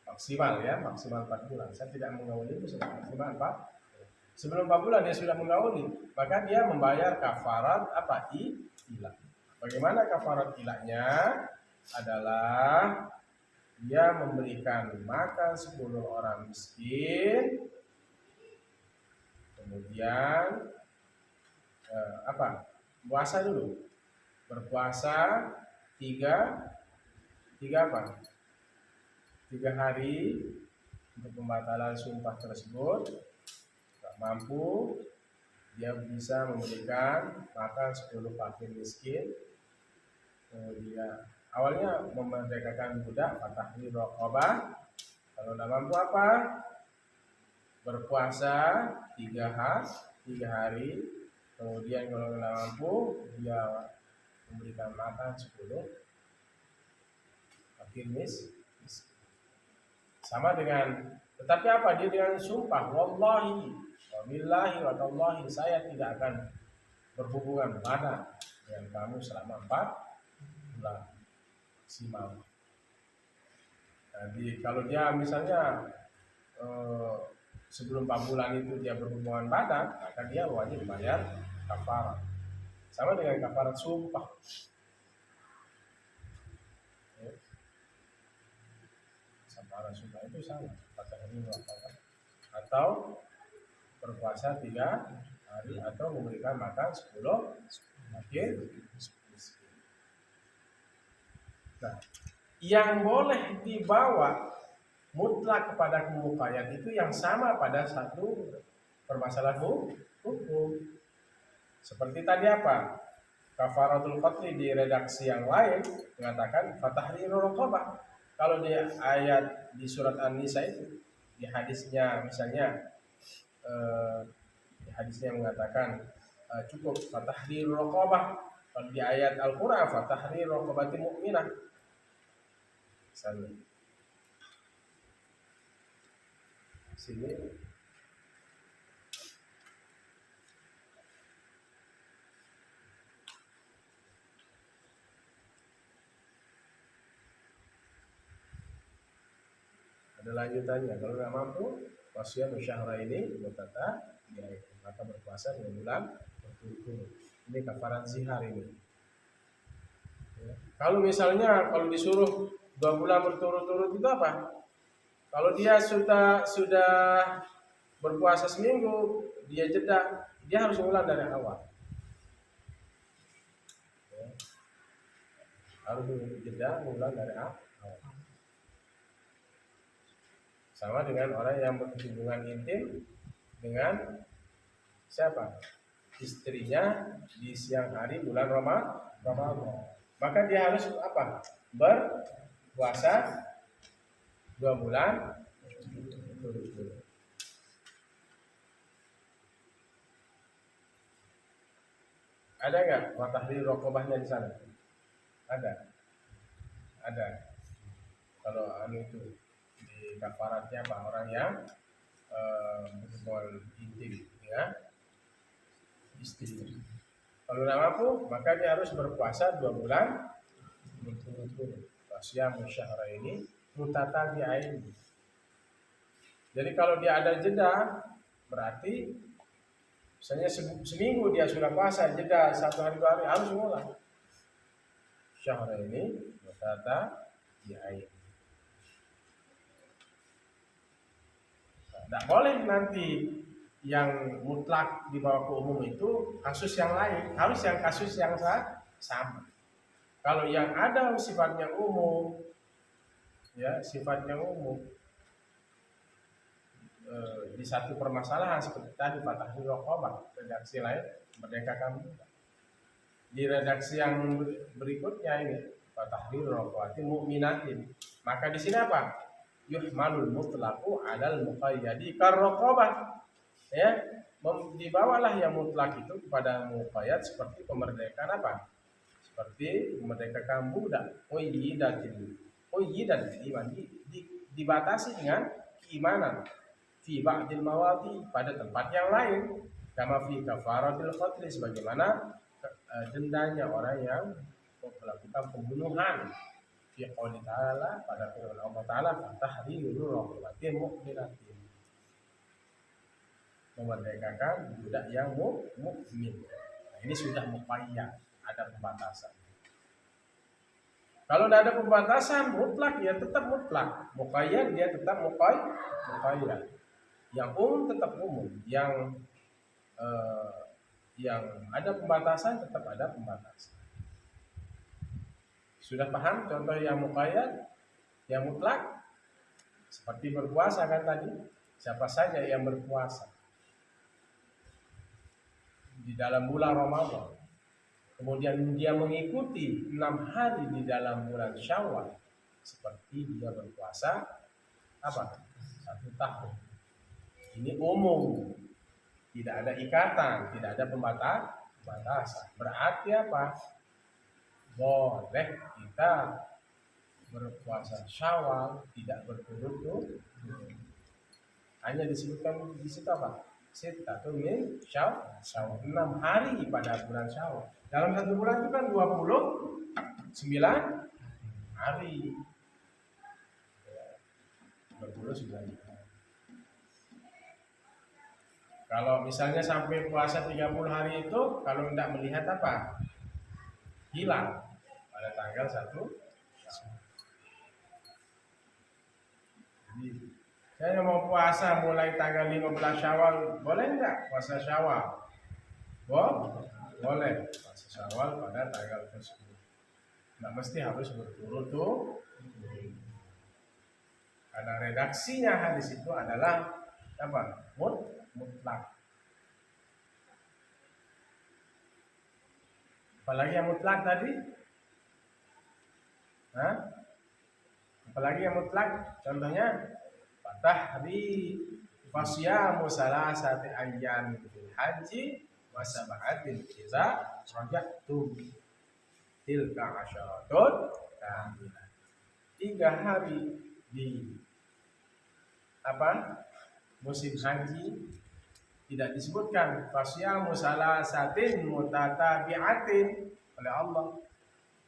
maksimal 4 bulan, saya tidak menggauli itu maksimal 4. Sebelum 4 bulan dia sudah menggauli, maka dia membayar kafarat apa? Ilah. Bagaimana kafarat ilahnya? Adalah dia memberikan makan 10 orang miskin, kemudian puasa dulu, berpuasa 3 apa? 3 hari untuk pembatalan sumpah tersebut. Tak mampu, dia bisa memberikan makan 10 fakir miskin. Kemudian awalnya memerdekakan budak, fatahrir raqabah. Kalau tidak mampu apa? Berpuasa 3 hari. Kemudian kalau tidak mampu, dia memberikan makan 10 fakir miskin. Sama dengan, tetapi apa? Dia dengan sumpah, wallahi, wabillahi, wa tallahi, saya tidak akan berhubungan badan dengan kamu selama 4 bulan maksimal. Jadi kalau dia misalnya sebelum 4 bulan itu dia berhubungan badan, maka dia wajib bayar kafarat. Sama dengan kafarat sumpah. Kafarat sumpah itu sama, atau berpuasa 3 hari atau memberikan makan 10 fakir miskin. Nah, yang boleh dibawa mutlak kepada muqayyad itu yang sama pada satu permasalahan hukum. Seperti tadi apa? Kafaratul qatli di redaksi yang lain mengatakan fatahriru raqabah. Kalau di ayat di surat An-Nisa itu, di hadisnya misalnya di hadisnya mengatakan cukup fatahriru raqabah. Kalau di ayat Al-Qur'an fatahriru raqabati mu'minah. Misalnya sini ada lanjutannya. Kalau nggak mampu, wasiat syahra ini berkata, ya, maka berpuasa 2 bulan berturut-turut. Ini kafarat zihar ini. Ya. Kalau misalnya kalau disuruh 2 bulan berturut-turut itu apa? Kalau dia sudah berpuasa seminggu, dia jeda, dia harus ulang dari awal. Ya. Harus jeda, ulang dari awal. Sama dengan orang yang berhubungan intim dengan siapa? Istrinya di siang hari bulan Ramadan. Maka dia harus apa? Berpuasa 2 bulan berturut-turut. Ada nggak watahrir raqabahnya di sana? Ada. Kalau itu di kafaratnya apa? Orang yang berhubungan intim dengan istri. Kalau tidak mampu, maka dia harus berpuasa 2 bulan berturut-turut. Wasyam syahra ini mutatabi'ain. Jadi kalau dia ada jeda, berarti misalnya seminggu dia sudah puasa, jeda 1 hari 2 hari harus mulai. Syahra ini mutatabi'ain. Tidak boleh nanti yang mutlak dibawa ke umum itu kasus yang lain, harus yang kasus yang sama. Kalau yang ada sifatnya umum, ya sifatnya umum, di satu permasalahan seperti tadi fatahrir raqabah, redaksi lain merdekakan budak. Di redaksi yang berikutnya ini fatahrir raqabati mu'minatin, Maka di sini apa? Yuhmalul mutlaqu 'alal muqayyadi karraqabah. Ya, dibawalah yang mutlak itu kepada muqayyad seperti kemerdekaan apa? Seperti memerdekakan budak. Qayyidan dibatasi dengan keimanan fi ba'dil mawadi pada tempat yang lain, kama fi kafaratil qatl sebagaimana dendanya orang yang melakukan pembunuhan fi qouli ta'ala pada firman Allah Ta'ala fatahriru raqabatin mu'minatin, memerdekakan budak yang mukmin. Nah, ini sudah muqayyad, ada pembatasan. Kalau tidak ada pembatasan mutlak ya tetap mutlak, muqayyad dia tetap muqayyad. Yang umum tetap umum, yang ada pembatasan tetap ada pembatasan. Sudah paham contoh yang muqayyad, yang mutlak? Seperti berpuasa kan tadi, siapa saja yang berpuasa di dalam bulan Ramadan, kemudian dia mengikuti 6 hari di dalam bulan Syawal, seperti dia berpuasa apa? 1 tahun. Ini umum, tidak ada ikatan, tidak ada pembatasan. Berarti apa? Boleh kita berpuasa Syawal tidak berturut-turut. Hanya disebutkan di situ apa? Sitatun min Syawal, 6 hari pada bulan Syawal. Dalam 1 bulan itu kan 29 hari. 29 hari. Kalau misalnya sampai puasa 30 hari itu, kalau tidak melihat apa? Hilang pada tanggal 1 Syawal. Jadi, saya mau puasa mulai tanggal 15 Syawal, boleh enggak puasa Syawal? Boleh puasa Syawal pada tanggal tersebut. Tidak mesti harus berturut-turut. Karena redaksinya hadis itu adalah apa? Mutlak. Apalagi yang mutlak tadi? Apalagi yang mutlak? Contohnya fatahri fasyamu salasati ayyamin fil haji wa sab'atin idza raja'tum tilka asyaratun kamilah. 3 hari di musim haji tidak disebutkan fasyamu salasatin mutatabi'atin oleh Allah,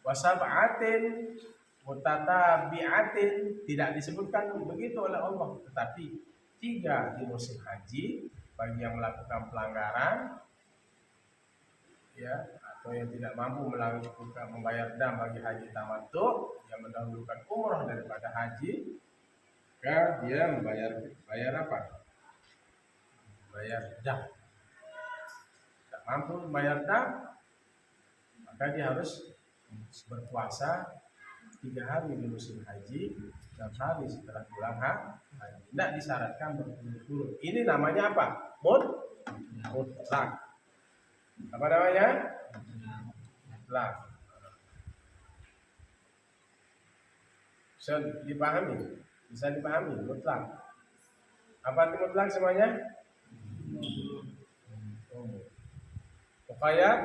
wasab'atin mutatabi'atin tidak disebutkan begitu oleh Allah, tetapi 3 di musim haji bagi yang melakukan pelanggaran ya, atau yang tidak mampu melakukan membayar dam bagi haji tamattu yang mendahulukan umrah daripada haji, maka dia bayar apa? Bayar dam. Tidak mampu membayar dam, maka dia harus berpuasa 3 hari di musim haji, 6 hari setelah pulang haji. Tidak disyaratkan berturut-turut. Ini namanya apa? Mutlak. Apa namanya? Mutlak. Bisa dipahami mutlak. Apa itu mutlak semuanya? Muqayyad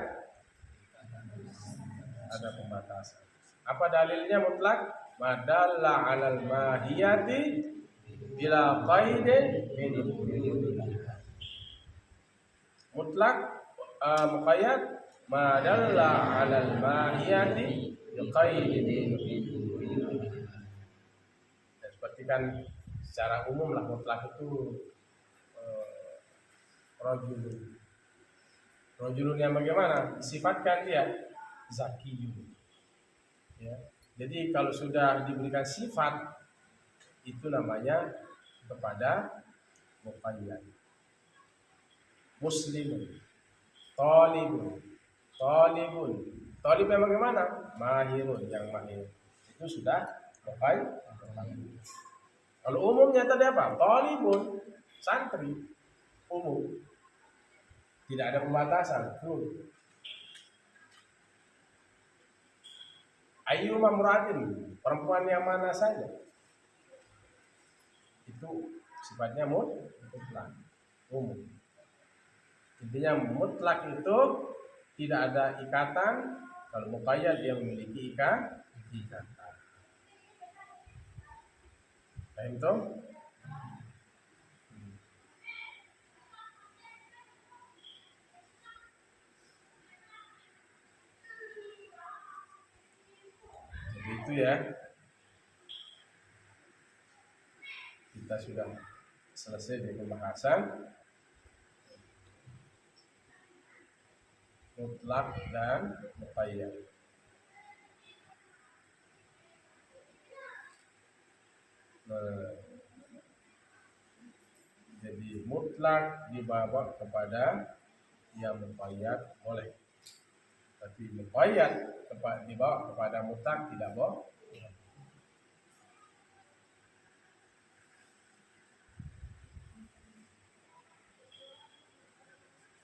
ada pembatasan. Apa dalilnya mutlak? Madalla 'alal mahiyati bila qaidin min. Mutlak muqayyad madalla 'alal mahiyati bi qaidin min. Seperti kan secara umum lah mutlak itu rajulun yang bagaimana? Sifatkan dia zakiyun. Ya. Jadi kalau sudah diberikan sifat itu namanya kepada muqayyad. Muslimun, talibun. Talib yang bagaimana? Mahirun, yang mahir. Itu sudah muqayyad. Kalau umumnya tadi apa? Talibun, santri, umum. Tidak ada pembatasan, full. Ayyuma muratin, perempuan yang mana saja. itu sifatnya mutlak, umum. Intinya mutlak itu tidak ada ikatan. Kalau muqayyad dia memiliki ikatan. Paham toh? Jadi itu ya. Kita sudah selesai dari pembahasan mutlak dan muqayyad. Jadi mutlak dibawa kepada yang muqayyad boleh, tapi muqayyad dibawa kepada mutlak tidak boleh.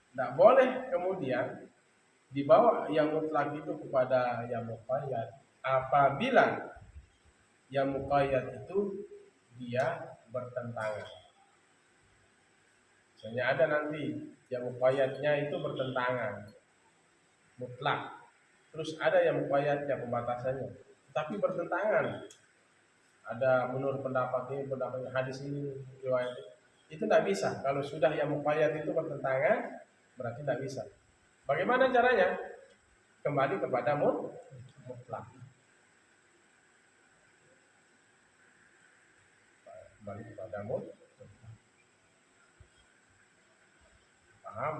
Tidak boleh kemudian dibawa yang mutlak itu kepada yang muqayyad apabila yang muqayyad itu dia bertentangan. Misalnya ada nanti yang muqayyadnya itu bertentangan mutlak, terus ada yang muqayyadnya pembatasannya, tapi bertentangan. Ada menurut pendapat ini, pendapat hadis ini, riwayat itu tidak bisa. Kalau sudah yang muqayyad itu bertentangan, berarti tidak bisa. Bagaimana caranya? Kembali kepada mutlak. Kembali kepada mutlak. Paham?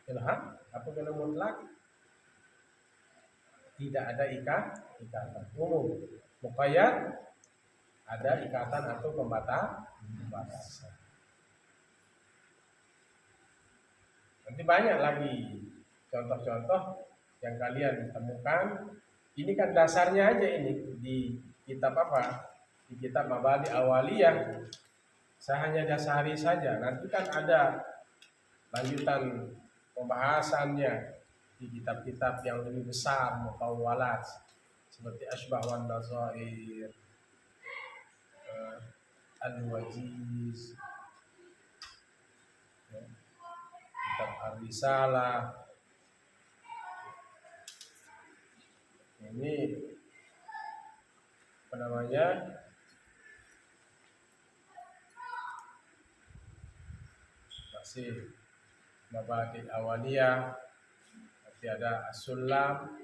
Ilham? Apa kena mutlak? Tidak ada ikatan umum. Muqayyad ada ikatan atau pembatasan. Nanti banyak lagi contoh-contoh yang kalian temukan. Ini kan dasarnya aja ini di kitab apa? Di kitab Mabadi Awaliyah. Saya hanya dasari saja. Nanti kan ada lanjutan pembahasannya di kitab-kitab yang lebih besar, mutawwalat, seperti Asbah wan Nazair, Al-Wajiz, kitab Ar-Risalah. Ini apa namanya? Masih Mabadi Awaliyah, nanti ada As-Sulam,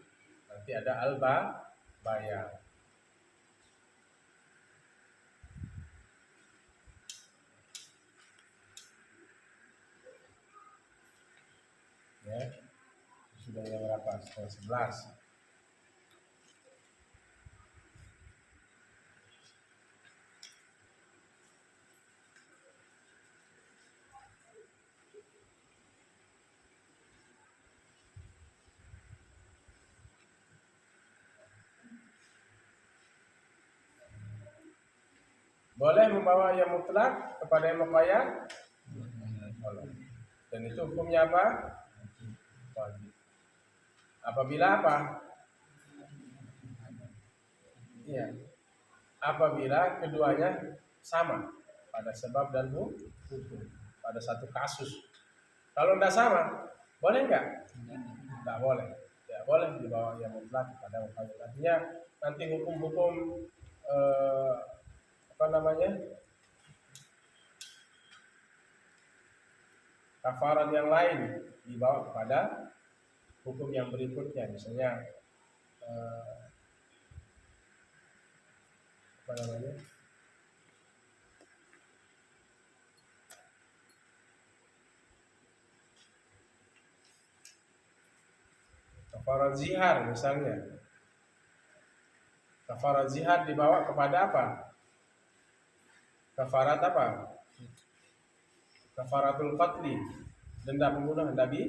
nanti ada Al-Bayan. Ya, sudah yang berapa? 11. Boleh membawa yang mutlak kepada yang muqayyad? Boleh. Dan itu hukumnya apa? Wajib. Apabila apa? Iya. Apabila keduanya sama pada sebab dan hukum, pada satu kasus. Kalau tidak sama, boleh enggak? Tidak boleh. Tidak boleh dibawa yang mutlak kepada muqayyad. Artinya nanti hukum-hukum kafarat yang lain dibawa kepada hukum yang berikutnya, misalnya kafarat zihar misalnya. Kafarat zihar dibawa kepada apa? Kafarat apa? Kafaratul qatli, denda pembunuhan Nabi,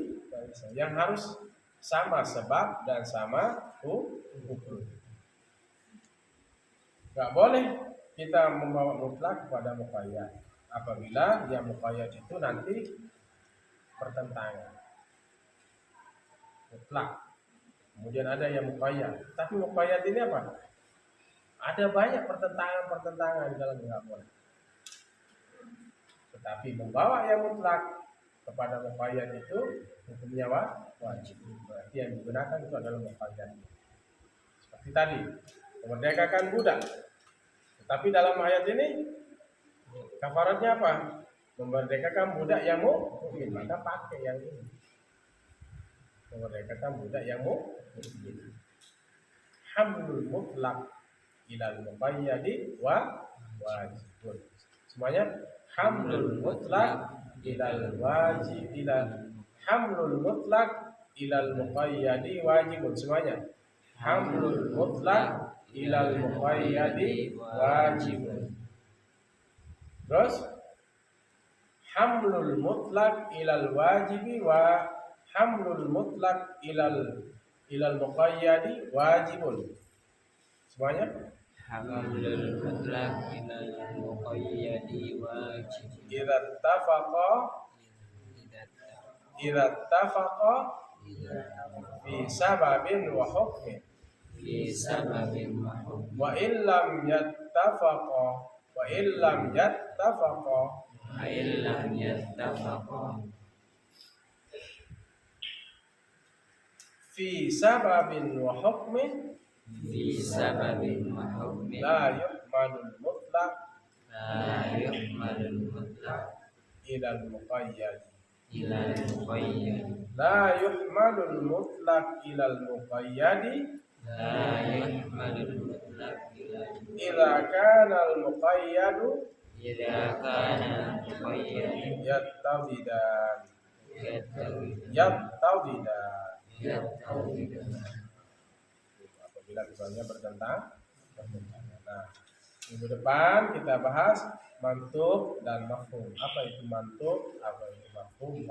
yang harus sama sebab dan sama hukum. Gak boleh kita membawa mutlak kepada muqayyad apabila yang muqayyad itu nanti pertentangan mutlak. Kemudian ada yang muqayyad, tapi muqayyad ini apa? Ada banyak pertentangan di dalamnya, nggak boleh. Tapi membawa yang mutlak kepada muqayyad itu hukumnya wajib. Berarti yang digunakan itu adalah muqayyad. Seperti tadi, memerdekakan budak. Tetapi dalam ayat ini kafaratnya apa? Memerdekakan budak yang mukmin, maka pakai yang ini. Memerdekakan budak yang mukmin. Hamlul mutlak ilal muqayyadi wajibun. Semuanya hamlul mutlak ilal wajib hamlul mutlak ilal muqayyadi wajibun. Semuanya hamlul mutlak ilal muqayyadi wajibun. Terus hamlul mutlak ilal wajibi wa hamlul mutlak ilal muqayyadi wajibun. Semuanya Hamlul mutlaq ilal muqayyadi wajib. idza tafaqa fi sababin wa hukmin Fi sababin wa hukmin wa illam yattafaqa wa illam yattafaqa fi sababin wa hukmin fi sababin wa hukmin la yuhmalul mutlaq la yuhmalul mutlaq ilal muqayyad ilal muqayyad la yuhmalul mutlaq ilal muqayyad la yuhmalul mutlaq ilal idza kana al muqayyad idza kana muqayyad yattabidan apabila keduanya bertentangan. Nah, minggu depan kita bahas mantuk dan mafhum. Apa itu mantuk? Apa itu mafhum?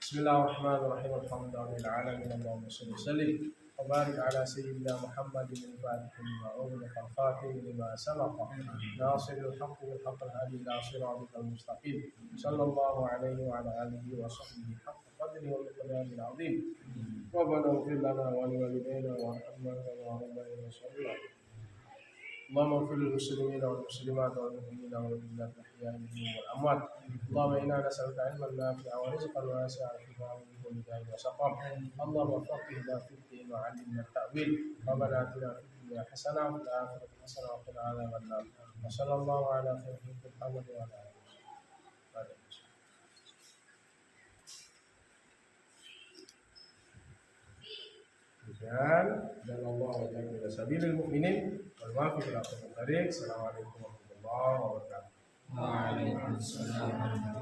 Bismillahirrahmanirrahim. Alhamdulillahil alamin. Allahumma shalli wa sallim wa barik ala sayyidina Muhammadin al-fatih lima ughliqa al-khatim lima sabaqa nasiril haqqi bil haqqil hadi ila siratal mustaqim. Sallallahu alaihi wa ala alihi wa sahbihi haqqa qadri wa miqdaril azim. Rabbana ighfir lana wa liwalidayna warhamna kama rabbayana shaghira. اللهم اغفر للمسلمين والمسلمات والمؤمنين والمؤمنات الاحياء منهم والاموات. اللهم انا نسالك علما نافعا ورزقا واسعا وشفاء من كل داء وسقم. اللهم فقهنا في الدين وعلمنا التاويل. ربنا اتنا في الدنيا حسنه وفي الاخره حسنه وقنا عذاب النار. وصلى الله على خير خلق محمد وعلى اله وصحبه. dan Allah wajib ila sabilil mu'minin wal wafiq ila tariq. Assalamualaikum warahmatullahi wabarakatuh. Waalaikumsalam.